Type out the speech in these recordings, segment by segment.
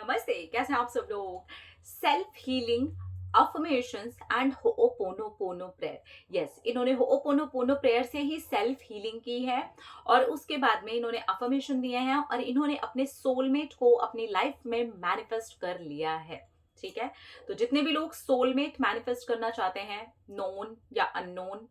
नमस्ते, कैसे हैं आप सब लोग। Self healing, affirmations and ho'oponopono prayer. Yes, इन्होंने होओपोनोपोनो प्रेयर से ही सेल्फ हीलिंग की है और उसके बाद में इन्होंने अफर्मेशन दिए हैं और इन्होंने अपने सोलमेट को अपनी लाइफ में मैनिफेस्ट कर लिया है। ठीक है, तो जितने भी लोग सोलमेट मैनिफेस्ट करना चाहते हैं, नोन या अननोन,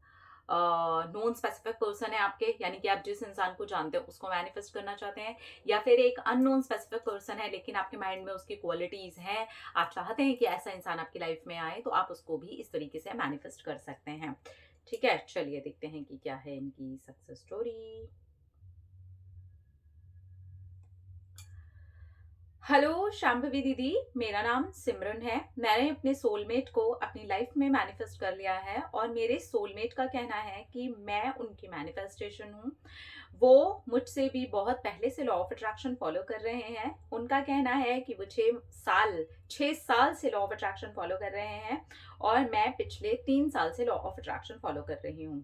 नॉन स्पेसिफिक पर्सन है आपके, यानी कि आप जिस इंसान को जानते हो उसको मैनिफेस्ट करना चाहते हैं, या फिर एक अननोन स्पेसिफिक पर्सन है लेकिन आपके माइंड में उसकी क्वालिटीज हैं, आप चाहते हैं कि ऐसा इंसान आपकी लाइफ में आए, तो आप उसको भी इस तरीके से मैनिफेस्ट कर सकते हैं। ठीक है, चलिए देखते हैं कि क्या है इनकी सक्सेस स्टोरी। हेलो शांभवी दीदी, मेरा नाम सिमरन है। मैंने अपने सोलमेट को अपनी लाइफ में मैनिफेस्ट कर लिया है और मेरे सोलमेट का कहना है कि मैं उनकी मैनिफेस्टेशन हूँ। वो मुझसे भी बहुत पहले से लॉ ऑफ अट्रैक्शन फॉलो कर रहे हैं। उनका कहना है कि वो 6 साल से लॉ ऑफ अट्रैक्शन फॉलो कर रहे हैं और मैं पिछले 3 साल से लॉ ऑफ अट्रैक्शन फॉलो कर रही हूँ।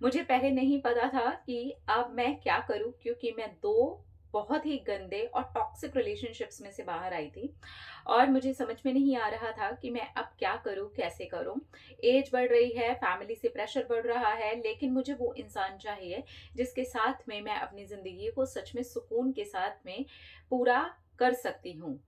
मुझे पहले नहीं पता था कि अब मैं क्या करूँ, क्योंकि मैं दो बहुत ही गंदे और टॉक्सिक रिलेशनशिप्स में से बाहर आई थी और मुझे समझ में नहीं आ रहा था कि मैं अब क्या करूं, कैसे करूं। एज बढ़ रही है, फैमिली से प्रेशर बढ़ रहा है, लेकिन मुझे वो इंसान चाहिए जिसके साथ में मैं अपनी जिंदगी को सच में सुकून के साथ में पूरा कर सकती हूँ।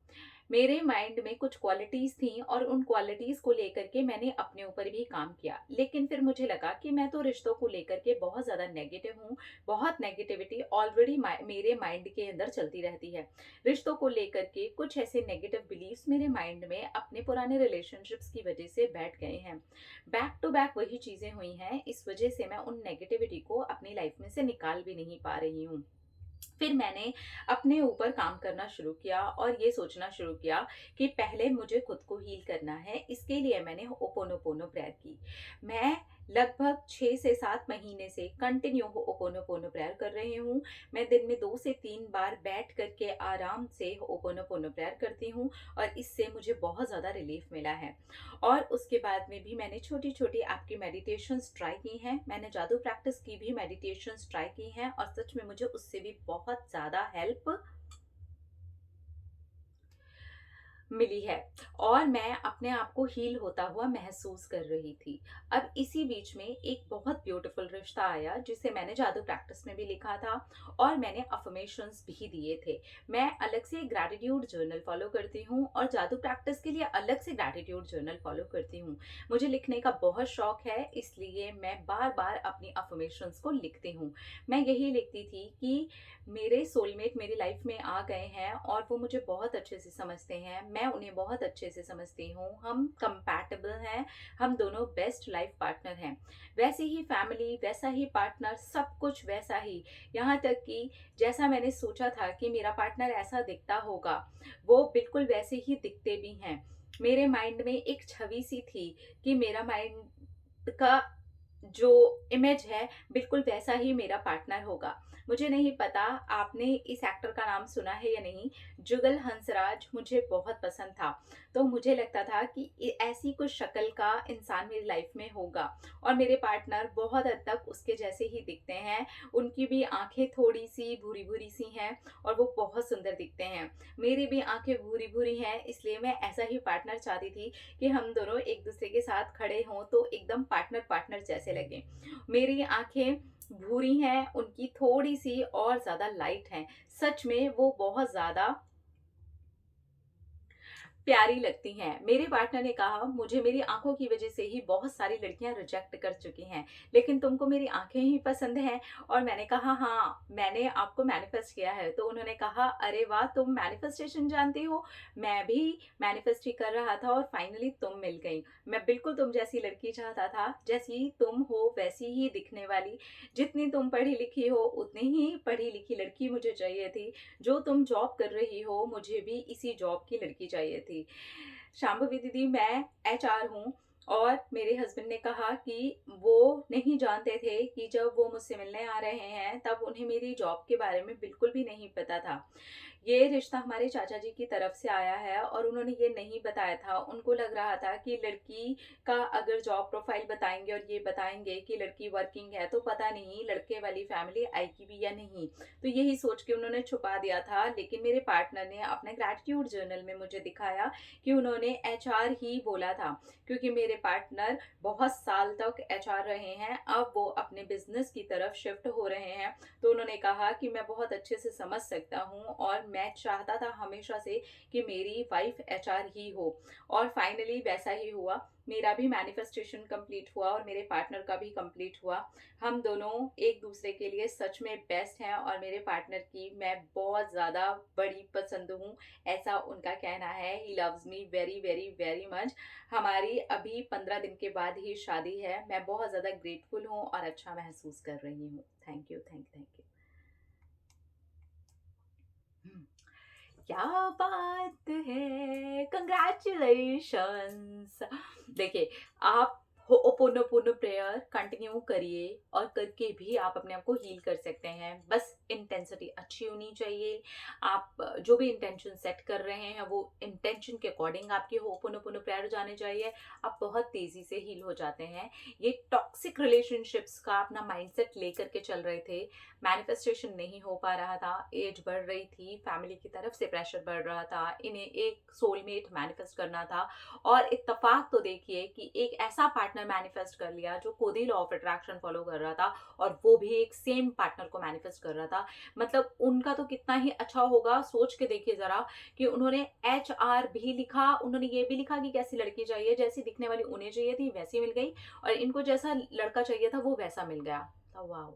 मेरे माइंड में कुछ क्वालिटीज थी और उन क्वालिटीज को लेकर के मैंने अपने ऊपर भी काम किया, लेकिन फिर मुझे लगा कि मैं तो रिश्तों को लेकर के बहुत ज्यादा नेगेटिव हूँ। बहुत नेगेटिविटी ऑलरेडी मेरे माइंड के अंदर चलती रहती है। रिश्तों को लेकर के कुछ ऐसे नेगेटिव बिलीव्स मेरे माइंड में अपने पुराने रिलेशनशिप्स की वजह से बैठ गए हैं। बैक टू बैक वही चीजें हुई हैं, इस वजह से मैं उन नेगेटिविटी को अपनी लाइफ में से निकाल भी नहीं पा रही हूँ। फिर मैंने अपने ऊपर काम करना शुरू किया और ये सोचना शुरू किया कि पहले मुझे खुद को हील करना है। इसके लिए मैंने ओपोनोपोनो प्रेयर की। मैं लगभग 6 से 7 महीने से कंटिन्यू ओपोनोपोनो प्रेयर कर रही हूँ। मैं दिन में 2 से 3 बार बैठ करके आराम से ओपोनोपोनो प्रेयर करती हूँ और इससे मुझे बहुत ज़्यादा रिलीफ मिला है। और उसके बाद में भी मैंने छोटी छोटी आपकी मेडिटेशंस ट्राई की हैं। मैंने जादू प्रैक्टिस की भी मेडिटेशंस ट्राई की हैं और सच में मुझे उससे भी बहुत ज़्यादा हेल्प मिली है और मैं अपने आप को हील होता हुआ महसूस कर रही थी। अब इसी बीच में एक बहुत ब्यूटीफुल रिश्ता आया जिसे मैंने जादू प्रैक्टिस में भी लिखा था और मैंने अफर्मेशंस भी दिए थे। मैं अलग से ग्रैटिट्यूड जर्नल फॉलो करती हूँ और जादू प्रैक्टिस के लिए अलग से ग्रैटिट्यूड जर्नल फॉलो करती हूँ। मुझे लिखने का बहुत शौक है, इसलिए मैं बार बार अपनी अफर्मेशंस को लिखती हूँ। मैं यही लिखती थी कि मेरे सोलमेट मेरी लाइफ में आ गए हैं और वो मुझे बहुत अच्छे से समझते हैं, मैं उन्हें बहुत अच्छे से समझती हूँ, हम कंपैटिबल हैं, हम दोनों बेस्ट लाइफ पार्टनर हैं। वैसे ही फैमिली, वैसा ही पार्टनर, सब कुछ वैसा ही। यहाँ तक कि जैसा मैंने सोचा था कि मेरा पार्टनर ऐसा दिखता होगा, वो बिल्कुल वैसे ही दिखते भी हैं। मेरे माइंड में एक छवि सी थी कि मेरा माइंड का जो इमेज है बिल्कुल वैसा ही मेरा पार्टनर होगा। मुझे नहीं पता आपने इस एक्टर का नाम सुना है या नहीं, जुगल हंसराज मुझे बहुत पसंद था। तो मुझे लगता था कि ऐसी कुछ शक्ल का इंसान मेरी लाइफ में होगा और मेरे पार्टनर बहुत हद तक उसके जैसे ही दिखते हैं। उनकी भी आंखें थोड़ी सी भूरी भूरी सी हैं और वो बहुत सुंदर दिखते हैं। मेरी भी आंखें भूरी भूरी हैं, इसलिए मैं ऐसा ही पार्टनर चाहती थी कि हम दोनों एक दूसरे के साथ खड़े हों तो एकदम पार्टनर पार्टनर जैसे लगे। मेरी आंखें भूरी हैं, उनकी थोड़ी सी और ज्यादा लाइट हैं। सच में वो बहुत ज्यादा प्यारी लगती हैं। मेरे पार्टनर ने कहा मुझे मेरी आंखों की वजह से ही बहुत सारी लड़कियां रिजेक्ट कर चुकी हैं, लेकिन तुमको मेरी आंखें ही पसंद हैं। और मैंने कहा हाँ, मैंने आपको मैनिफेस्ट किया है। तो उन्होंने कहा अरे वाह, तुम मैनिफेस्टेशन जानती हो। मैं भी मैनिफेस्ट ही कर रहा था और फाइनली तुम मिल गई। मैं बिल्कुल तुम जैसी लड़की चाहता था, जैसी तुम हो वैसी ही दिखने वाली। जितनी तुम पढ़ी लिखी हो उतनी ही पढ़ी लिखी लड़की मुझे चाहिए थी। जो तुम जॉब कर रही हो मुझे भी इसी जॉब की लड़की चाहिए थी। शांभवी दीदी, मैं एचआर हूँ और मेरे हस्बैंड ने कहा कि वो नहीं जानते थे कि जब वो मुझसे मिलने आ रहे हैं तब उन्हें मेरी जॉब के बारे में बिल्कुल भी नहीं पता था। ये रिश्ता हमारे चाचा जी की तरफ से आया है और उन्होंने ये नहीं बताया था। उनको लग रहा था कि लड़की का अगर जॉब प्रोफाइल बताएँगे और ये बताएँगे कि लड़की वर्किंग है, तो पता नहीं लड़के वाली फैमिली आएगी भी या नहीं। तो यही सोच के उन्होंने छुपा दिया था। लेकिन मेरे पार्टनर ने अपने ग्रैटिट्यूड जर्नल में मुझे दिखाया कि उन्होंने एचआर ही बोला था, क्योंकि मेरे पार्टनर बहुत साल तक एचआर रहे हैं, अब वो अपने बिज़नेस की तरफ शिफ्ट हो रहे हैं। तो उन्होंने कहा कि मैं बहुत अच्छे से समझ सकता हूँ और मैं चाहता था हमेशा से कि मेरी वाइफ एचआर ही हो, और फाइनली वैसा ही हुआ। मेरा भी मैनिफेस्टेशन कंप्लीट हुआ और मेरे पार्टनर का भी कंप्लीट हुआ। हम दोनों एक दूसरे के लिए सच में बेस्ट हैं और मेरे पार्टनर की मैं बहुत ज़्यादा बड़ी पसंद हूँ, ऐसा उनका कहना है। He loves me very very very much. हमारी अभी 15 दिन के बाद ही शादी है। मैं बहुत ज़्यादा ग्रेटफुल हूँ और अच्छा महसूस कर रही हूँ। Thank you, thank you. Hmm, क्या बात है, कंग्रेचुलेशंस। देखिए, आप होपोनोपोनो प्रेयर कंटिन्यू करिए और करके भी आप अपने आप को हील कर सकते हैं। बस इंटेंसिटी अच्छी होनी चाहिए। आप जो भी इंटेंशन सेट कर रहे हैं वो इंटेंशन के अकॉर्डिंग आपकी होपोनोपोनो प्रेयर जाने चाहिए। आप बहुत तेजी से हील हो जाते हैं। ये टॉक्सिक रिलेशनशिप्स का अपना माइंडसेट लेकर के चल रहे थे, मैनिफेस्टेशन नहीं हो पा रहा था, एज बढ़ रही थी, फैमिली की तरफ से प्रेशर बढ़ रहा था, इन्हें एक सोलमेट मैनिफेस्ट करना था। और इत्तेफाक तो देखिए कि एक ऐसा पार्टनर मैनिफेस्ट कर लिया जो खुद ही लॉ ऑफ अट्रैक्शन फॉलो कर रहा था, और वो भी एक सेम पार्टनर को मैनिफेस्ट कर रहा था। मतलब उनका तो कितना ही अच्छा होगा, सोच के देखिए जरा कि उन्होंने एच आर भी लिखा, उन्होंने ये भी लिखा कि कैसी लड़की चाहिए, जैसी दिखने वाली उन्हें चाहिए थी वैसी मिल गई, और इनको जैसा लड़का चाहिए था वो वैसा मिल गया। वाह,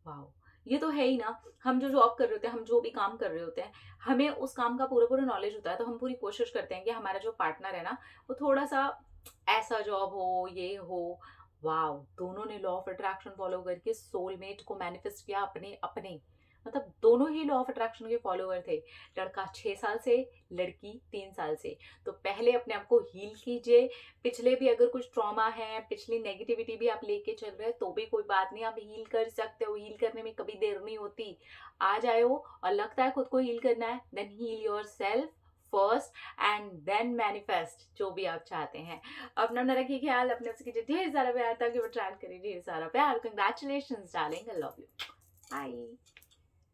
वाओ! ये तो है ही ना। हम जो जॉब कर रहे होते हैं, हम जो भी काम कर रहे होते हैं, हमें उस काम का पूरा-पूरा नॉलेज होता है, तो हम पूरी कोशिश करते हैं कि हमारा जो पार्टनर है ना, वो थोड़ा-सा ऐसा जॉब हो, ये हो। वॉव! दोनों ने लॉ ऑफ अट्रैक्शन फॉलो करके सोलमेट को मैनिफेस्ट किया अपने अपने। मतलब दोनों ही लॉ ऑफ अट्रैक्शन के फॉलोवर थे। लड़का 6 साल से, लड़की 3 साल से। तो पहले अपने आप को हील कीजिए। पिछले भी अगर कुछ ट्रॉमा है, पिछली नेगेटिविटी भी आप लेके चल रहे हैं तो भी कोई बात नहीं, आप हील कर सकते हो। हील करने में कभी देर नहीं होती। आ जाए हो और लगता है खुद को हील करना है, then heal yourself first and then manifest जो भी आप चाहते हैं। अपना रखिए ख्याल, अपने से कीजिए ढेर सारा प्यार ताकि वो ट्रायल करिए ढेर सारा प्यार। Congratulation darling, I love you. Bye.